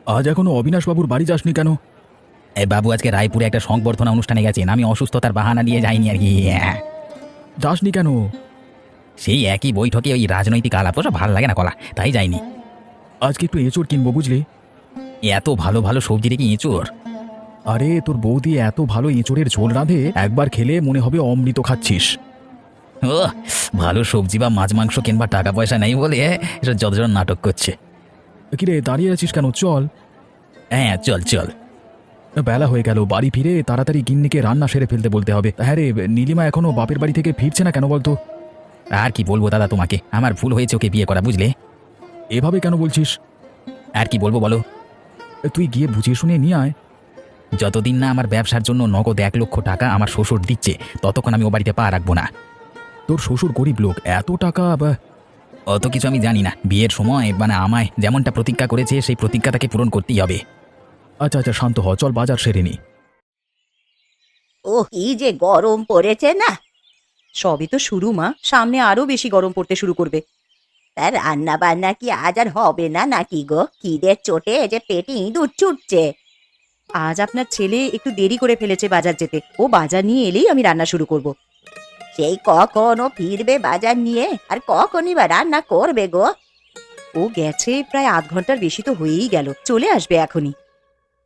আজ এখনো অবিনাশবাবুর বাড়ি যাসনি কেন? বাবু আজকে রায়পুরে একটা সংবর্ধনা অনুষ্ঠানে গেছেন, আমি অসুস্থতার বাহানা দিয়ে যাইনি আর কি। যাসনি কেন? সেই একই বৈঠকে ওই রাজনৈতিক আলাপ ওসব ভালো লাগে না কলা, তাই যাইনি। আজকে একটু এঁচড় কিনবো বুঝলি। এত ভালো ভালো সবজি রেখে এঁচোর? আরে তোর বৌদি এত ভালো এঁচড়ের ঝোল রাঁধে, একবার খেলে মনে হবে অমৃত খাচ্ছিস। ও, ভালো সবজি বা মাছ মাংস কিনবার টাকা পয়সা নেই বলে এসব যতজন নাটক করছে। কিরে দাঁড়িয়ে আছিস কেন? চল। হ্যাঁ চল চল। বেলা হয়ে গেল, বাড়ি ফিরে তাড়াতাড়ি গিন্নিকে রান্না সেরে ফেলতে বলতে হবে। হ্যাঁ রে, নীলিমা এখনো বাপের বাড়ি থেকে ফিরছে না কেন বলতো? আর কি বলবো দাদা তোমাকে, আমার ভুল হয়েছে ওকে বিয়ে করা, বুঝলে। এভাবে কেন বলছিস? আর কি বলবো বলো। তুই গিয়ে বুঝিয়ে শুনে নিয়ে আয়। যতদিন না আমার ব্যবসার জন্য নগদ 1,00,000 টাকা আমার শ্বশুর দিচ্ছে, ততক্ষণ আমি ও বাড়িতে পা রাখবো না। তোর শ্বশুর গরিব লোক, এত টাকা অত কিছু আমি জানি না, বিয়ের সময় আমায় যেমনটা প্রতিজ্ঞা করেছে সেই প্রতিজ্ঞা তাকে পূরণ করতেই হবে। আচ্ছা আচ্ছা শান্ত হ, চল বাজার সেরে নি। ও কি যে গরম পড়েছে না। সবই তো শুরু মা, সামনে আরো বেশি গরম পড়তে শুরু করবে। তার রান্না বান্না কি আজ আর হবে না নাকি গো? খিদের চোটে যে পেটে ইঁদুর ছুটছে। আজ আপনার ছেলে একটু দেরি করে ফেলেছে বাজার যেতে, ও বাজার নিয়ে এলেই আমি রান্না শুরু করব। সেই কখন ও ফিরবে বাজার নিয়ে, আর কখনই বা রান্না করবে গো? ও গেছে প্রায় আধ ঘন্টার বেশি তো হয়েই গেল, চলে আসবে এখনই।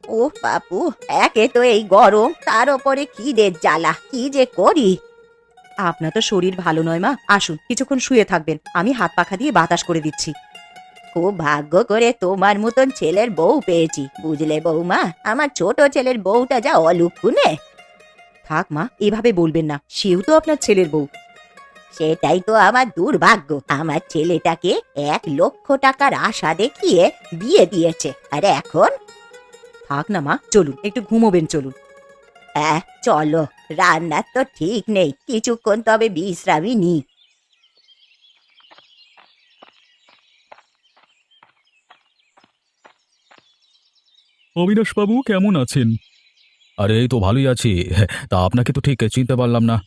ও বাপু, একে তো এই গরম, তার উপরে খিদের জ্বালা, কি যে করি। আপনার তো শরীর ভালো নয় মা, আসুন কিছুক্ষণ শুয়ে থাকবেন, আমি হাত পাখা দিয়ে বাতাস করে দিচ্ছি। খুব ভাগ্য করে তোমার মতন ছেলের বউ পেয়েছি, বুঝলে বৌমা। আমার ছোট ছেলের বউটা যা অলুক্ষুনে। থাক মা, এভাবে বলবেন না, সেও তো আপনার ছেলের বউ। সেটাই তো আমার দুর্ভাগ্য, আমার ছেলেটাকে 1,00,000 টাকার আশা দেখিয়ে বিয়ে দিয়েছে, আর এখন। থাক না মা, চলুন একটু ঘুমোবেন, চলুন। হ্যাঁ চলো, রান্নার তো ঠিক নেই, কিছুক্ষণ তবে বিশ্রামই নি। অবিনাশবাবু কেমন আছেন? আরে এই তো ভালোই আছি। তা আপনাকে তো ঠিক চিনতে পারলাম না।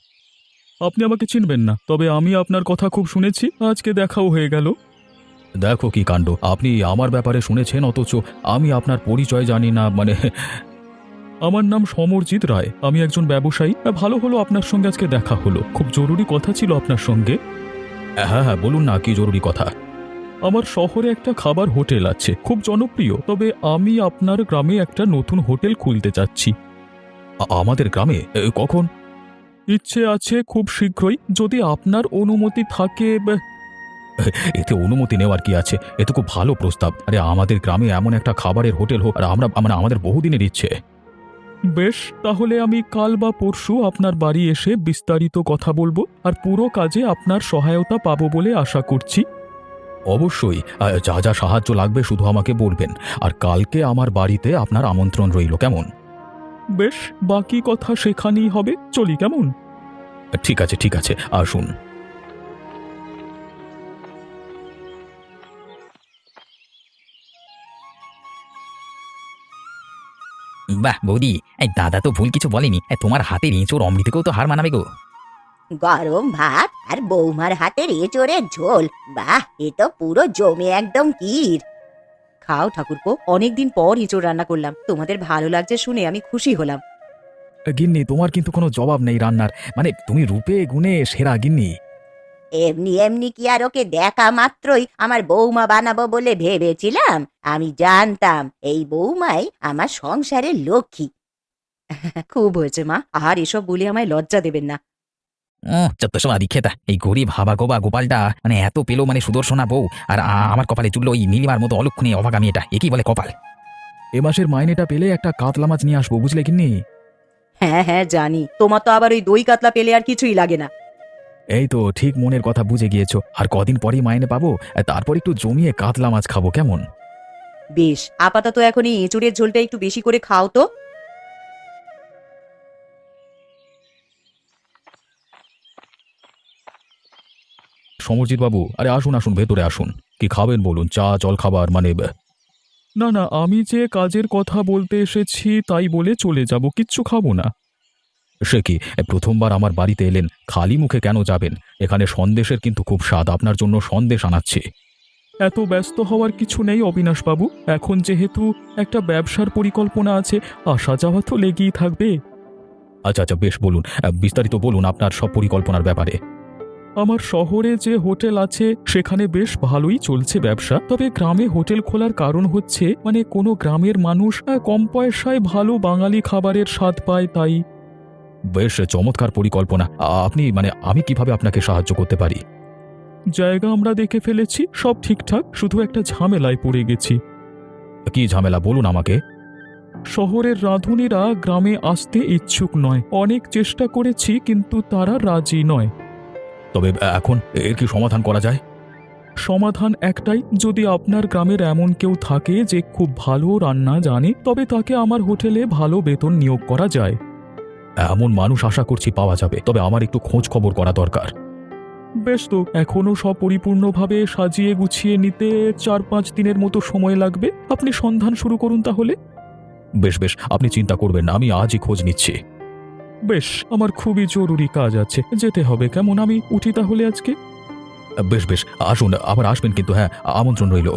আপনি আমাকে চিনবেন না, তবে আমি আপনার কথা খুব শুনেছি, আজকে দেখাও হয়ে গেল। দেখো কি কাণ্ড, আপনি আমার ব্যাপারে শুনেছেন অথচ আমি আপনার পরিচয় জানি না। আমার নাম সমরজিৎ রায়, আমি একজন ব্যবসায়ী। ভালো হলো আপনার সঙ্গে আজকে দেখা হলো, খুব জরুরি কথা ছিল আপনার সঙ্গে। হ্যাঁ হ্যাঁ বলুন না, কি জরুরি কথা? আমার শহরে একটা খাবার হোটেল আছে, খুব জনপ্রিয়, তবে আমি আপনার গ্রামে একটা নতুন হোটেল খুলতে চাচ্ছি। আমাদের গ্রামে? কখন? ইচ্ছে আছে খুব শীঘ্রই, যদি আপনার অনুমতি থাকে। এতে অনুমতি নেওয়ার কি আছে, এ তো খুব ভালো প্রস্তাব। আরে আমাদের গ্রামে এমন একটা খাবারের হোটেল হোক, আর আমরা আমাদের বহুদিনের ইচ্ছে। বেশ, তাহলে আমি কাল বা পরশু আপনার বাড়ি এসে বিস্তারিত কথা বলবো, আর পুরো কাজে আপনার সহায়তা পাবো বলে আশা করছি। অবশ্যই, যা যা সাহায্য লাগবে শুধু আমাকে বলবেন। আর কালকে আমার বাড়িতে আপনার আমন্ত্রণ রইল, কেমন? বেশ, বাকি কথা সেখানেই হবে, চলি কেমন? ঠিক আছে ঠিক আছে, আসুন। বাহ বৌদি, এই দাদা তো ভুল কিছু বলেনি, তোমার হাতের এঁচোর অমৃতকেও তো হার মানাবে গো। গরম ভাত আর বৌমার হাতের এঁচোড়ের ঝোল, বাহ, এ তো পুরো জমে একদম ক্ষীর। খাও ঠাকুরপো, অনেকদিন পর এঁচোড় রান্না করলাম, তোমাদের ভালো লাগছে শুনে আমি খুশি হলাম। গিন্নি, তোমার কিন্তু কোনো জবাব নেই রান্নার, তুমি রূপে গুণে সেরা গিন্নি। এমনি এমনি কি আর ওকে দেখা মাত্রই আমার বৌমা বানাবো বলে ভেবেছিলাম? আমি জানতাম এই বৌমাই আমার সংসারের লক্ষ্মী। খুব হয়েছে মা, আর এসব বলে আমায় লজ্জা দেবেন না। যত সব আদি খেতা, এই গরিব হাবা গোবা গোপালটা এত পেলো, সুদর্শনা বউ, আর আমার কপালে চুললো ওই নীলিমার মতো অলক্ষণে অভাগামী। এটা একই বলে কপাল। এ মাসের মাইনেটা পেলে একটা কাতলা মাছ নিয়ে আসবো, বুঝলে গিন্নি? হ্যাঁ হ্যাঁ জানি, তোমার তো আবার ওই দই কাতলা পেলে আর কিছুই লাগে না। এই তো ঠিক মনের কথা বুঝে গিয়েছো। আর কদিন পরেই মাইনে পাবো, তারপর একটু জমিয়ে কাতলা মাছ খাবো, কেমন? বেশ, আপাতত এখন এই এঁচোড়ের ঝোলটা একটু বেশি করে খাও তো। সমরজিৎ বাবু, আরে আসুন আসুন, ভেতরে আসুন। কি খাবেন বলুন? চা, জল খাবার না না, আমি যে কাজের কথা বলতে এসেছি তাই বলে চলে যাব, কিচ্ছু খাবো না। সে কি, প্রথমবার আমার বাড়িতে এলেন, খালি মুখে কেন যাবেন? এখানে সন্দেশের কিন্তু খুব স্বাদ, আপনার জন্য সন্দেশ আনাচ্ছি। এত ব্যস্ত হওয়ার কিছু নেই অবিনাশবাবু। এখন যেহেতু একটা ব্যবসার পরিকল্পনা আছে, আসা যাওয়া তো লেগেই থাকবে। আচ্ছা আচ্ছা, বেশ বলুন, বিস্তারিত বলুন আপনার সব পরিকল্পনার ব্যাপারে। আমার শহরে যে হোটেল আছে সেখানে বেশ ভালোই চলছে ব্যবসা, তবে গ্রামে হোটেল খোলার কারণ হচ্ছে কোনো গ্রামের মানুষ কম পয়সায় ভালো বাঙালি খাবারের স্বাদ পায়, তাই। বেশ চমৎকার পরিকল্পনা। আপনি আমি কিভাবে আপনাকে সাহায্য করতে পারি? জায়গা আমরা দেখে ফেলেছি, সব ঠিকঠাক, শুধু একটা ঝামেলায় পড়ে গেছি। কি ঝামেলা বলুন আমাকে। শহরের রাঁধুনিরা গ্রামে আসতে ইচ্ছুক নয়। অনেক চেষ্টা করেছি কিন্তু তারা রাজি নয়। তবে এখন এর কি সমাধান করা যায়? সমাধান একটাই, যদি আপনার গ্রামের এমন কেউ থাকে যে খুব ভালো রান্না জানে, তবে তাকে আমার হোটেলে ভালো বেতন নিয়োগ করা যায়। এমন মানুষ আশা করছি পাওয়া যাবে, তবে আমার একটু খোঁজ খবর করা দরকার। বেশ, তো এখনও সব পরিপূর্ণভাবে সাজিয়ে গুছিয়ে নিতে 4-5 দিনের মতো সময় লাগবে। আপনি সন্ধান শুরু করুন তাহলে। বেশ বেশ, আপনি চিন্তা করবেন না, আমি আজই খোঁজ নিচ্ছি। বেশ, আমার খুবই জরুরি কাজ আছে, যেতে হবে। কেমন, আমি উঠি তাহলে আজকে? বেশ বেশ, আসুন, আবার আসবেন কিন্তু। হ্যাঁ, আমন্ত্রণ রইল।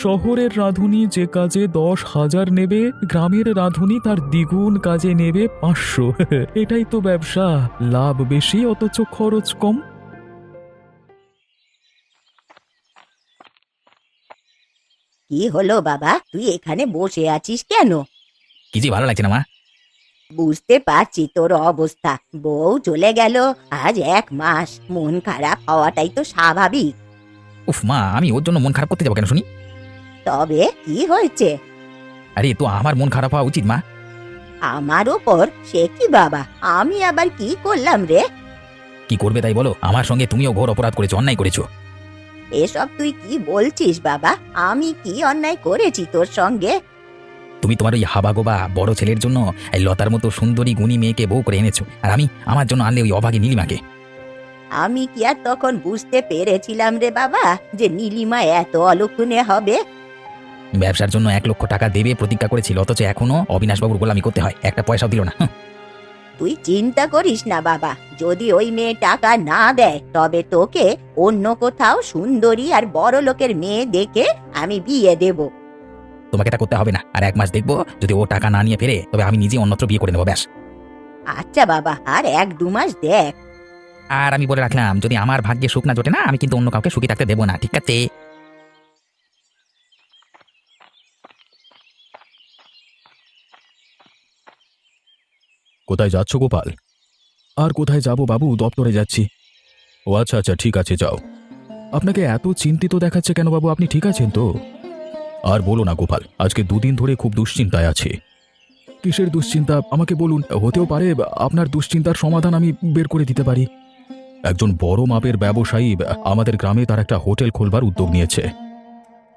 শহরের রাঁধুনি যে কাজে 10,000 নেবে, গ্রামের রাঁধুনি তার দ্বিগুণ কাজে নেবে 500। এটাই তো ব্যবসা, লাভ বেশি অথচ খরচ কম। কি হলো বাবা, তুই এখানে বসে আছিস কেন? কিছু ভালো লাগছে না মা। বুঝতে পারছি তোর অবস্থা। বউ চলে গেল আজ 1 মাস, মন খারাপ হওয়াটাই তো স্বাভাবিক। উফ মা, আমি ওর জন্য মন খারাপ করতে যাবো কেন শুনি? তবে কি হয়েছে? আরে তো আমার মন খারাপ হওয়া উচিত মা। আমার ওপর? সে কি বাবা, আমি আবার কি করলাম রে? কি করবে তাই বলো? আমার সঙ্গে তুমিও ঘোর অপরাধ করেছো, অন্যায় করেছো। এসব তুই কি বলছিস বাবা? আমি কি অন্যায় করেছি তোর সঙ্গে? তুমি তোমার ওই হাবাগোবা বড় ছেলের জন্য এই লতার মতো সুন্দরী গুণী মেয়েকে বউ করে এনেছো, আর আমি আমার জন্য আনলে ওই অভাগী নীলিমাকে। আমি কি আর তখন বুঝতে পেরেছিলাম রে বাবা যে নীলিমা এত অলক্ষণে হবে? ব্যবসার জন্য 1 লক্ষ টাকা দেবে প্রতিজ্ঞা করেছিল, অথচ এখনো অবিনাশবাবুর গোলামি করতে হয়, একটা পয়সাও দিল না। তুই চিন্তা করিস না বাবা, যদি ওই মেয়ে টাকা না দেয় তবে তোকে অন্য কোথাও সুন্দরী আর বড় লোকের মেয়ে দেখে আমি বিয়ে দেব। তোমাকে এটা করতে হবে না, আর 1 মাস দেখবো, যদি ও টাকা না নিয়ে ফেরে তবে আমি নিজে অন্যত্র বিয়ে করে নেবো, ব্যাস। আচ্ছা বাবা, আর 1-2 মাস দেখ। আর আমি বলে রাখলাম, যদি আমার ভাগ্যে সুখ না জোটে না, আমি কিন্তু অন্য কাউকে সুখী থাকতে দেবো না, ঠিক আছে? কোথায় যাচ্ছ গোপাল? আর কোথায় যাব বাবু, দপ্তরে যাচ্ছি। ও আচ্ছা আচ্ছা, ঠিক আছে, যাও। আপনাকে এত চিন্তিত দেখাচ্ছে কেন বাবু, আপনি ঠিক আছেন তো? আর বলো না গোপাল, আজকে 2 দিন ধরে খুব দুশ্চিন্তায় আছি। কিসের দুশ্চিন্তা আমাকে বলুন, হতেও পারে আপনার দুশ্চিন্তার সমাধান আমি বের করে দিতে পারি। একজন বড় মাপের ব্যবসায়ী আমাদের গ্রামে তার একটা হোটেল খোলবার উদ্যোগ নিয়েছে।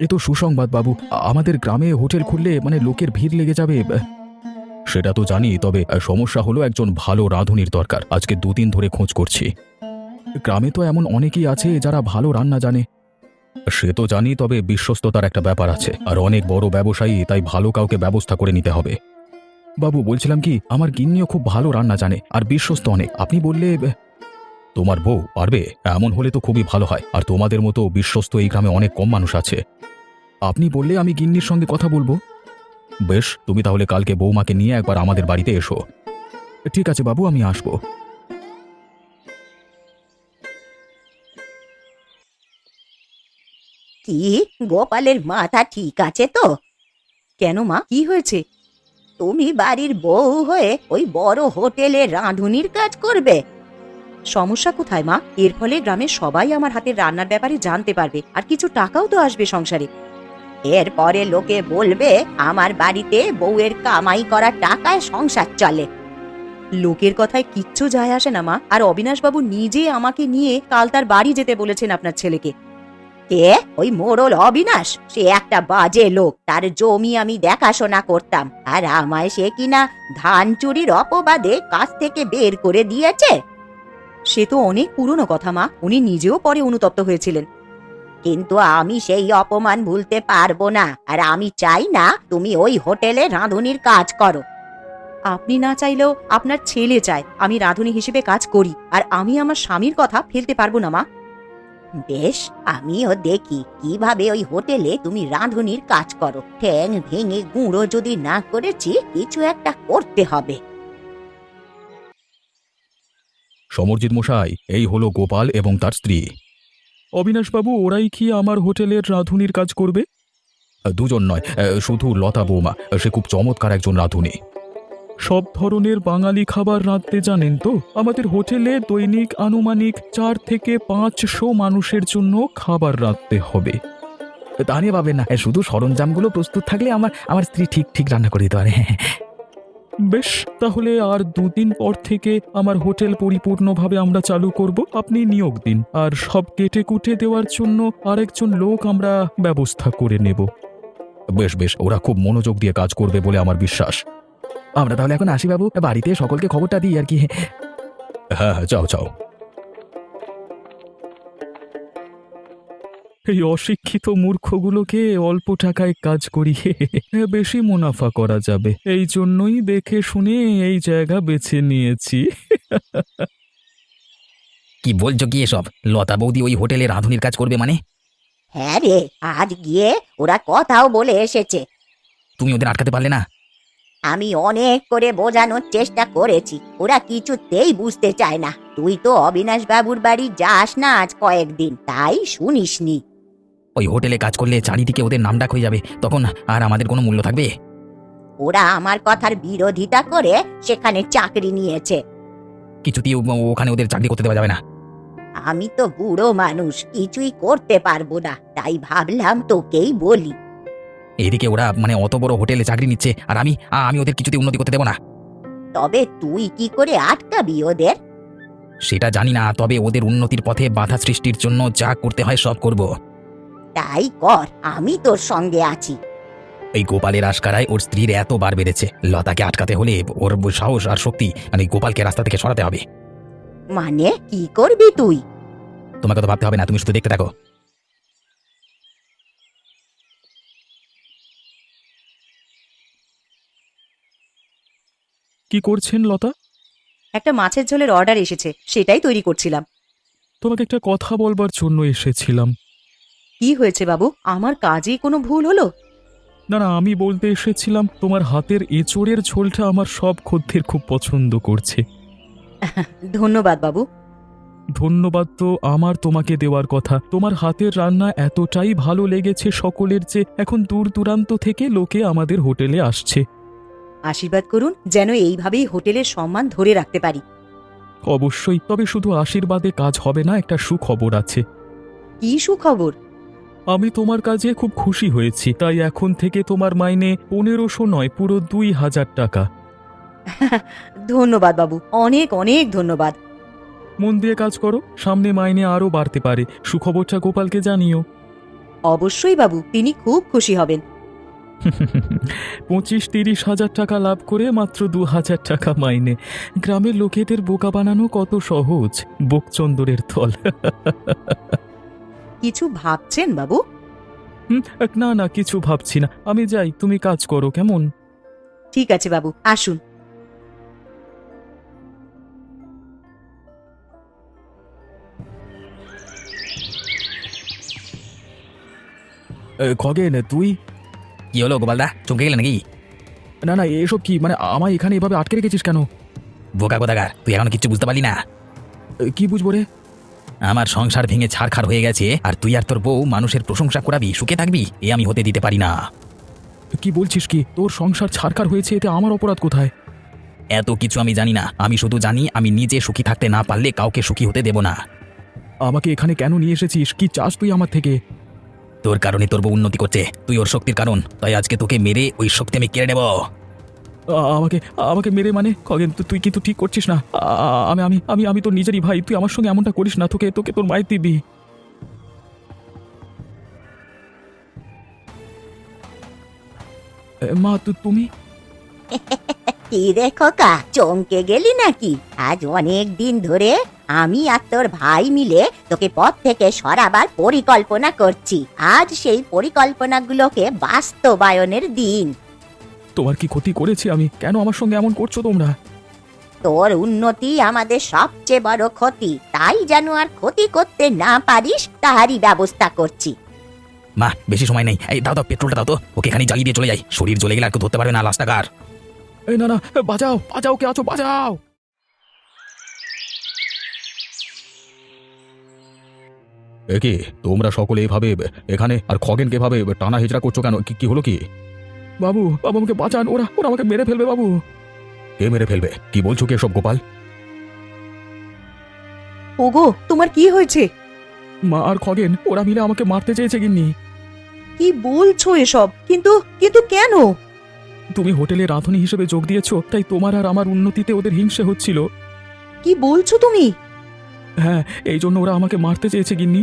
এ তো সুসংবাদ বাবু, আমাদের গ্রামে হোটেল খুললে লোকের ভিড় লেগে যাবে। সেটা তো জানি, তবে সমস্যা হলো একজন ভালো রাঁধুনির দরকার। আজকে 2 দিন ধরে খোঁজ করছি। গ্রামে তো এমন অনেকেই আছে যারা ভালো রান্না জানে। সে তো জানি, তবে বিশ্বস্ততার একটা ব্যাপার আছে, আর অনেক বড় ব্যবসায়ী, তাই ভালো কাউকে ব্যবস্থা করে নিতে হবে। বাবু বলছিলাম কি, আমার গিন্নিও খুব ভালো রান্না জানে আর বিশ্বস্ত অনেক। আপনি বললে তোমার বউ পারবে? এমন হলে তো খুবই ভালো হয়, আর তোমাদের মতো বিশ্বস্ত এই গ্রামে অনেক কম মানুষ আছে। আপনি বললে আমি গিন্নির সঙ্গে কথা বলবো। বেশ, তুমি তাহলে কালকে বৌমাকে নিয়ে একবার আমাদের বাড়িতে এসো। ঠিক আছে বাবু, আমি আসবো। কি, গোপালের মাথা ঠিক আছে তো? কেন মা, কি হয়েছে? তুমি বাড়ির বউ হয়ে ওই বড় হোটেলে রাঁধুনির কাজ করবে? সমস্যা কোথায় মা? এর ফলে গ্রামের সবাই আমার হাতের রান্নার ব্যাপারে জানতে পারবে, আর কিছু টাকাও তো আসবে সংসারে। এরপরে লোকে বলবে আমার বাড়িতে বউয়ের কামাই করা টাকায় সংসার চলে। লোকের কথায় কিচ্ছু যায় আসে না মা। আর অবিনাশবাবু নিজে আমাকে নিয়ে কাল তার বাড়ি যেতে বলেছেন আপনার ছেলেকে। কে? ওই মোড়ল অবিনাশ? সে একটা বাজে লোক, তার জমি আমি দেখাশোনা করতাম, আর আমায় সে কিনা ধান চুরির অপবাদে কাজ থেকে বের করে দিয়েছে। সে তো অনেক পুরনো কথা মা, উনি নিজেও পরে অনুতপ্ত হয়েছিলেন। কিন্তু আমি সেই অপমান ভুলতে পারবো না, আর আমি চাই না তুমি ওই হোটেলে রাঁধুনির কাজ করো। আপনি না চাইলেও আপনার ছেলে চায় আমি রাঁধুনি হিসেবে কাজ করি, আর আমি আমার স্বামীর কথা ফেলতে পারবো না মা। বেশ, আমিও দেখি কিভাবে ওই হোটেলে তুমি রাঁধুনির কাজ করো। ঠ্যাং ভেঙে গুঁড়ো যদি না করেছি, কিছু একটা করতে হবে। সমরজিৎ মশাই, এই হলো গোপাল এবং তার স্ত্রী। অবিনাশবাবু, ওরাই কি আমার হোটেলের রাঁধুনির কাজ করবে? দুজন নয়, শুধু লতা বৌমা। সে খুব চমৎকার একজন রাঁধুনি। সব ধরনের বাঙালি খাবার রাঁধতে জানেন তো? আমাদের হোটেলে দৈনিক আনুমানিক 4 থেকে 500 মানুষের জন্য খাবার রাঁধতে হবে। তা নিয়ে পাবেন না, শুধু সরঞ্জামগুলো প্রস্তুত থাকলে আমার আমার স্ত্রী ঠিক ঠিক রান্না করে দিতে পারে। বেশ, তাহলে আর 2 দিন পর থেকে আমার হোটেল পরিপূর্ণভাবে আমরা চালু করব। আপনি নিয়োগ দিন, আর সব কেটে কুটে দেওয়ার জন্য আরেকজন লোক আমরা ব্যবস্থা করে নেব। বেশ বেশ, ওরা খুব মনোযোগ দিয়ে কাজ করবে বলে আমার বিশ্বাস। আমরা তাহলে এখন আসি বাবু, বাড়িতে সকলকে খবরটা দিই আর কি। হ্যাঁ হ্যাঁ, যাও যাও। এই অশিক্ষিত মূর্খগুলোকে অল্প টাকায় কাজ করিয়ে বেশি মুনাফা করা যাবে, এই জন্যই দেখে শুনে এই জায়গা বেছে নিয়েছি। কি বলছো কি এসব? লতা বৌদি ওই হোটেলে রাঁধুনির কাজ করবে মানে? হ্যাঁ রে, আজ গিয়ে ওরা কথাও বলে এসেছে। তুমি ওদের আটকাতে পারলে না? আমি অনেক করে বোঝানোর চেষ্টা করেছি, ওরা কিছুতেই বুঝতে চায় না। তুই তো অবিনাশ বাবুর বাড়ি যাস না আজ কয়েকদিন, তাই শুনিসনি। ওই হোটেলে কাজ করলে চারিদিকে ওদের নামডাক হয়ে যাবে, তখন আর আমাদের কোনো মূল্য থাকবে? ওরা আমার কথার বিরোধিতা করে সেখানে চাকরি নিয়েছে। কিছুতেই ওখানে ওদের চাকরি করতে দেওয়া যাবে না। আমি তো বুড়ো মানুষ, কিছুই করতে পারবো না, তাই ভাবলাম তোকেই বলি। এদিকে ওরা মানে অত বড় হোটেলে চাকরি নিচ্ছে, আর আমি আমি ওদের কিছুতেই উন্নতি করতে দেবো না। তবে তুই কি করে আটকাবি ওদের? সেটা জানি না, তবে ওদের উন্নতির পথে বাধা সৃষ্টির জন্য যা করতে হয় সব করব। তাই কর, আমি তোর সঙ্গে আছি। এই গোপালের আশকারায় ওর স্ত্রীর এত বার বেড়েছে, লতাকে আটকাতে হলে ওর সাহস আর শক্তি মানে গোপালকে রাস্তা থেকে সরাতে হবে। মানে কি করবি তুই? তোমাকে তো ভাবতে হবে না, তুমি শুধু দেখতে থাকো। কি করছেন লতা? একটা মাছের ঝোলের অর্ডার এসেছে, সেটাই তৈরি করছিলাম। তোমাকে একটা কথা বলবার জন্য এসেছিলাম। কি হয়েছে বাবু? আমার কাজেই কোনো ভুল হলো? না না, আমি বলতে এসেছিলাম তোমার হাতের এঁচোড়ের ঝোলটা আমার সব খদ্দের খুব পছন্দ করছে। ধন্যবাদ বাবু। ধন্যবাদ তো আমার তোমাকে দেওয়ার কথা। তোমার হাতের রান্না এতটাই ভালো লেগেছে সকলের, যে এখন দূর দূরান্ত থেকে লোকে আমাদের হোটেলে আসছে। আশীর্বাদ করুন যেন এইভাবেই হোটেলের সম্মান ধরে রাখতে পারি। অবশ্যই, তবে শুধু আশীর্বাদে কাজ হবে না, একটা সুখবর আছে। কি সুখবর? আমি তোমার কাজে খুব খুশি হয়েছি, তাই এখন থেকে তোমার মাইনে 1500 নয়, পুরো 2000 টাকা। ধন্যবাদ বাবু, অনেক অনেক ধন্যবাদ। মন দিয়ে কাজ করো, সামনে মাইনে আরও বাড়তে পারে। সুখবরটা গোপালকে জানিও। অবশ্যই বাবু, তিনি খুব খুশি হবেন। 25-30 হাজার টাকা লাভ করে মাত্র 2000 টাকা মাইনে। গ্রামের লোকেদের বোকা বানানো কত সহজ, বোকচন্দরের থল। কিছু ভাবছেন বাবু? না না, কিছু ভাবছি না। আমি যাই, তুমি কাজ করো কেমন? ঠিক আছে বাবু, আসুন। খগেন, তুই? কি হলো গোপালদা, চমকে গেলে নাকি? না না, এসব কি? মানে আমায় এখানে এভাবে আটকে রেখেছিস কেন? বোকা কোথাকার, তুই এখনো কিচ্ছু বুঝতে পারলি না? কি বুঝবো রে? আমার সংসার ভেঙে ছাড়খাড় হয়ে গেছে, আর তুই আর তোর বউ মানুষের প্রশংসা করাবি, সুখে থাকবি, এ আমি হতে দিতে পারি না। কি বলছিস কি? তোর সংসার ছারখার হয়েছে, এতে আমার অপরাধ কোথায়? এত কিছু আমি জানি না, আমি শুধু জানি আমি নিজে সুখী থাকতে না পারলে কাউকে সুখী হতে দেব না। আমাকে এখানে কেন নিয়ে এসেছিস? কি চাস তুই আমার থেকে? তোর কারণে তোর বউ উন্নতি করছে, তুই ওর শক্তির কারণ, তাই আজকে তোকে মেরে ওই শক্তি আমি কেড়ে নেব। আমাকে আমাকে মেরে মানে? খগেন, তুই কিন্তু ঠিক করছিস না। আমি আমি আমি আমি তোর নিজেরই ভাই, তুই আমার সঙ্গে এমনটা করিস না। তোকে তোকে তোর মায়ের দিবি। মা, তুমি? কি রে খোকা, চমকে গেলি নাকি? আজ অনেক দিন ধরে আমি আর তোর ভাই মিলে তোকে পথ থেকে সরাবার পরিকল্পনা করছি। আজ সেই পরিকল্পনাগুলোকে বাস্তবায়নের দিন। তোমার কি ক্ষতি করেছি আমি? কেন আমার সঙ্গে এমন করছো তোমরা? তোর উন্নতি আমাদের সবচেয়ে বড় ক্ষতি, তাই যেন আর ক্ষতি করতে না পারিস তাহারই ব্যবস্থা করছি। মা বেশি সময় নেই, এই দাও দাও পেট্রোলটা দাও তো, ওকে এখানে জ্বালিয়ে দিয়ে চলে যাই, শরীর জ্বলে গেলে আর কেউ ধরতে পারবে না লাশটা কার। এই না না, বাঁচাও বাঁচাও, কে আছো, বাঁচাও। এ কি তোমরা সকলে এভাবে এখানে, আর খগেনকে এভাবে টানা হেচড়া করছো কেন? কি হলো কি? বাবু বাবু আমাকে বাঁচান, ওরা ওরা আমাকে মেরে ফেলবে বাবু। কে মেরে ফেলবে? কি বলছো কি সব গোপাল? ওগো, তোমার কি হয়েছে? মা আর খগেন ওরা মিলে আমাকে মারতে চেয়েছে গিন্নি। কি বলছো এসব? কিন্তু কিন্তু কেন? তুমি হোটেলে রাঁধুনি হিসেবে যোগ দিয়েছো, তাই তোমার আর আমার উন্নতিতে ওদের হিংসে হচ্ছিল। কি বলছো তুমি? হ্যাঁ, এই জন্য ওরা আমাকে মারতে চেয়েছে গিন্নি।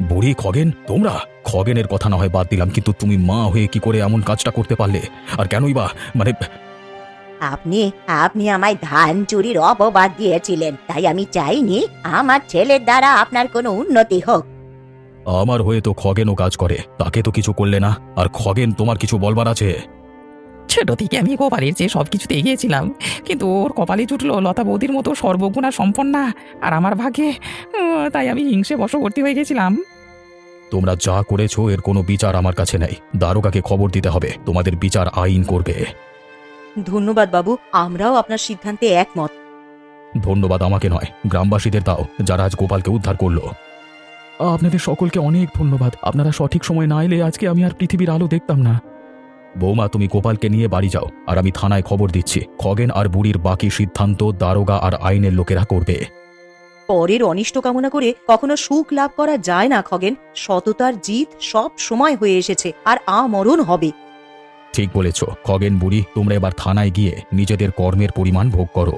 বুড়ি খগেন, তোমরা খগেনের কথা না হয় বাদ দিলাম, কিন্তু তুমি মা হয়ে কি করে এমন কাজটা করতে পারলে? আর কেনই বা মানে আপনি আপনি আমায় ধান চুরির অপবাদ দিয়েছিলেন, তাই আমি চাইনি আমার ছেলের দ্বারা আপনার কোনো উন্নতি হোক। আমার হয়ে তো খগেনও কাজ করে, তাকে তো কিছু করলে না। আর খগেন, তোমার কিছু বলবার আছে? ছোট থেকে আমি গোপালের চেয়ে সব কিছুতে এগিয়েছিলাম, কিন্তু ওর কপালে জুটলো লতা বৌদির মতো সর্বগুণা সম্পন্না, আর আমার ভাগ্যে তাই আমি হিংসে বশবর্তী হয়ে গেছিলাম। তোমরা যা করেছো এর কোনো বিচার আমার কাছে নেই। দারোগাকে খবর দিতে হবে, তোমাদের বিচার আইন করবে। ধন্যবাদ বাবু, আমরাও আপনার সিদ্ধান্তে একমত। ধন্যবাদ আমাকে নয়, গ্রামবাসীদের দাও যারা আজ গোপালকে উদ্ধার করলো। আপনাদের সকলকে অনেক ধন্যবাদ। আপনারা সঠিক সময় না এলে আজকে আমি আর পৃথিবীর আলো দেখতাম না। বৌমা, তুমি গোপালকে নিয়ে বাড়ি যাও, আর আমি থানায় খবর দিচ্ছি। খগেন আর বুড়ির বাকি সিদ্ধান্ত দারোগা আর আইনের লোকেরা করবে। পরের অনিষ্ট কামনা করে কখনো সুখ লাভ করা যায় না খগেন। সততার জিত সব সময় হয়ে এসেছে, আর আমরণ হবে। ঠিক বলেছ খগেন, বুড়ি, তোমরা এবার থানায় গিয়ে নিজেদের কর্মের পরিমাণ ভোগ করো।